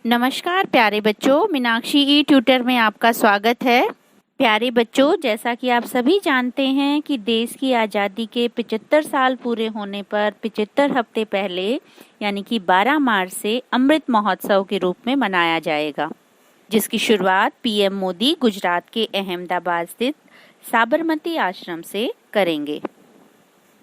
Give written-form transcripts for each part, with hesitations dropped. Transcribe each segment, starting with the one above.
नमस्कार प्यारे बच्चों, मीनाक्षी ई ट्यूटर में आपका स्वागत है। प्यारे बच्चों, जैसा कि आप सभी जानते हैं कि देश की आज़ादी के 75 साल पूरे होने पर 75 हफ्ते पहले यानी कि 12 मार्च से अमृत महोत्सव के रूप में मनाया जाएगा, जिसकी शुरुआत पीएम मोदी गुजरात के अहमदाबाद स्थित साबरमती आश्रम से करेंगे।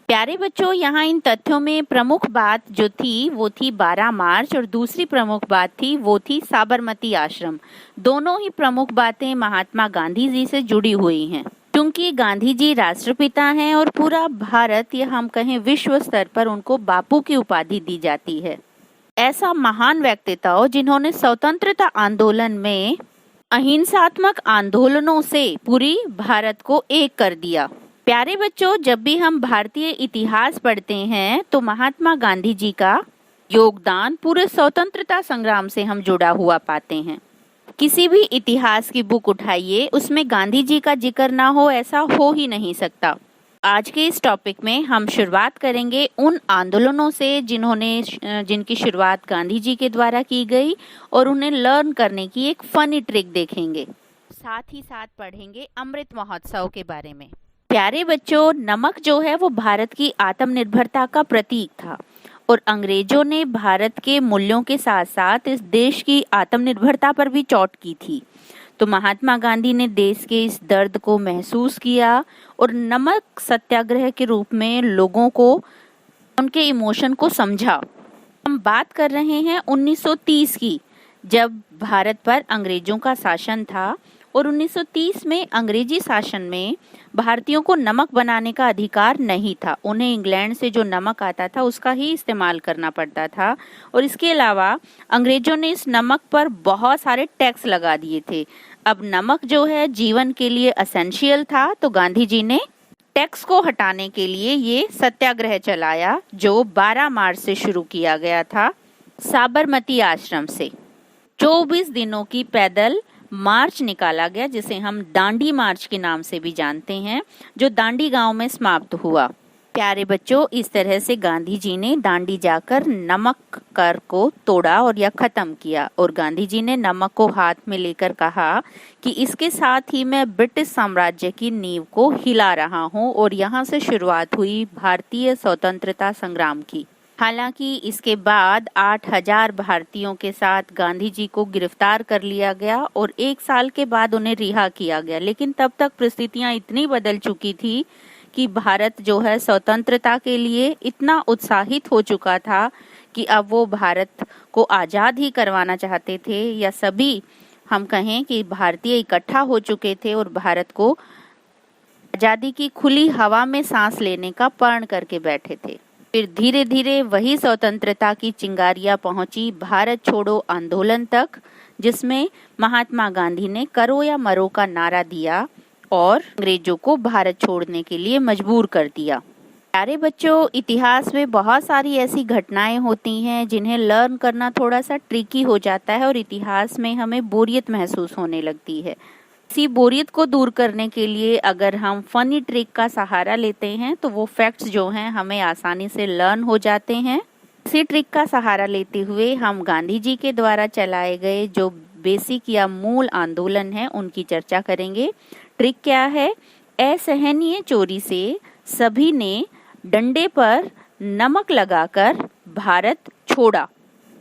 प्यारे बच्चों, यहाँ इन तथ्यों में प्रमुख बात जो थी वो थी 12 मार्च और दूसरी प्रमुख बात थी वो थी साबरमती आश्रम। दोनों ही प्रमुख बातें महात्मा गांधी जी से जुड़ी हुई हैं, क्योंकि गांधी जी राष्ट्रपिता हैं और पूरा भारत या हम कहें विश्व स्तर पर उनको बापू की उपाधि दी जाती है। ऐसा महान व्यक्तित्व जिन्होंने स्वतंत्रता आंदोलन में अहिंसात्मक आंदोलनों से पूरी भारत को एक कर दिया। प्यारे बच्चों, जब भी हम भारतीय इतिहास पढ़ते हैं तो महात्मा गांधी जी का योगदान पूरे स्वतंत्रता संग्राम से हम जुड़ा हुआ पाते हैं। किसी भी इतिहास की बुक उठाइए, उसमें गांधी जी का जिक्र ना हो ऐसा हो ही नहीं सकता। आज के इस टॉपिक में हम शुरुआत करेंगे उन आंदोलनों से जिनकी शुरुआत गांधी जी के द्वारा की गई और उन्हें लर्न करने की एक फनी ट्रिक देखेंगे। साथ ही साथ पढ़ेंगे अमृत महोत्सव के बारे में। प्यारे बच्चों, नमक जो है वो भारत की आत्मनिर्भरता का प्रतीक था और अंग्रेजों ने भारत के मूल्यों के साथ साथ इस देश की आत्मनिर्भरता पर भी चोट की थी। तो महात्मा गांधी ने देश के इस दर्द को महसूस किया और नमक सत्याग्रह के रूप में लोगों को उनके इमोशन को समझा। हम बात कर रहे हैं 1930 की, जब भारत पर अंग्रेजों का शासन था और 1930 में अंग्रेजी शासन में भारतीयों को नमक बनाने का अधिकार नहीं था। उन्हें इंग्लैंड से जो नमक आता था उसका ही इस्तेमाल करना पड़ता था और इसके अलावा अंग्रेजों ने इस नमक पर बहुत सारे टैक्स लगा दिए थे। अब नमक जो है जीवन के लिए एसेंशियल था, तो गांधी जी ने टैक्स को हटाने के लिए ये सत्याग्रह चलाया, जो 12 मार्च से शुरू किया गया था साबरमती आश्रम से। 24 दिनों की पैदल मार्च निकाला गया, जिसे हम दांडी मार्च के नाम से भी जानते हैं, जो दांडी गांव में समाप्त हुआ। प्यारे बच्चों, इस तरह से गांधी जी ने दांडी जाकर नमक कर को तोड़ा और या खत्म किया और गांधी जी ने नमक को हाथ में लेकर कहा कि इसके साथ ही मैं ब्रिटिश साम्राज्य की नींव को हिला रहा हूं और यहाँ से शुरुआत हुई भारतीय स्वतंत्रता संग्राम की। हालांकि इसके बाद 8000 भारतीयों के साथ गांधी जी को गिरफ्तार कर लिया गया और 1 साल के बाद उन्हें रिहा किया गया, लेकिन तब तक परिस्थितियां इतनी बदल चुकी थी कि भारत जो है स्वतंत्रता के लिए इतना उत्साहित हो चुका था कि अब वो भारत को आज़ाद ही करवाना चाहते थे, या सभी हम कहें कि भारतीय इकट्ठा हो चुके थे और भारत को आज़ादी की खुली हवा में सांस लेने का प्रण करके बैठे थे। फिर धीरे धीरे वही स्वतंत्रता की चिंगारियां पहुंची भारत छोड़ो आंदोलन तक, जिसमें महात्मा गांधी ने करो या मरो का नारा दिया और अंग्रेजों को भारत छोड़ने के लिए मजबूर कर दिया। प्यारे बच्चों, इतिहास में बहुत सारी ऐसी घटनाएं होती हैं जिन्हें लर्न करना थोड़ा सा ट्रिकी हो जाता है और इतिहास में हमें बोरियत महसूस होने लगती है। इसी बोरियत को दूर करने के लिए अगर हम फनी ट्रिक का सहारा लेते हैं तो वो फैक्ट्स जो हैं हमें आसानी से लर्न हो जाते हैं। इसी ट्रिक का सहारा लेते हुए हम गांधी जी के द्वारा चलाए गए जो बेसिक या मूल आंदोलन है उनकी चर्चा करेंगे। ट्रिक क्या है? असहनीय चोरी से सभी ने डंडे पर नमक लगाकर भारत छोड़ा।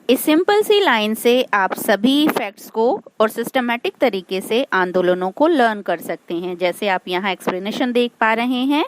इस सिंपल सी लाइन से आप सभी फैक्ट्स को और सिस्टमैटिक तरीके से आंदोलनों को लर्न कर सकते हैं। जैसे आप यहाँ एक्सप्लेनेशन देख पा रहे हैं।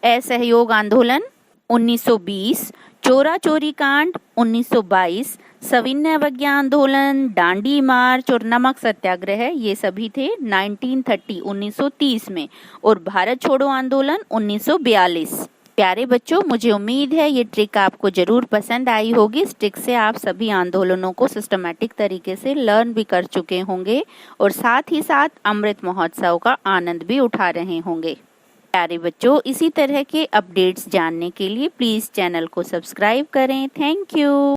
असहयोग आंदोलन 1920, चोरा चोरी कांड 1922, सविनय अवज्ञा आंदोलन, दांडी मार्च और नमक सत्याग्रह, ये सभी थे 1930 में, और भारत छोड़ो आंदोलन 1942। प्यारे बच्चों, मुझे उम्मीद है ये ट्रिक आपको जरूर पसंद आई होगी। इस ट्रिक से आप सभी आंदोलनों को सिस्टमैटिक तरीके से लर्न भी कर चुके होंगे और साथ ही साथ अमृत महोत्सव का आनंद भी उठा रहे होंगे। प्यारे बच्चों, इसी तरह के अपडेट्स जानने के लिए प्लीज चैनल को सब्सक्राइब करें। Thank you.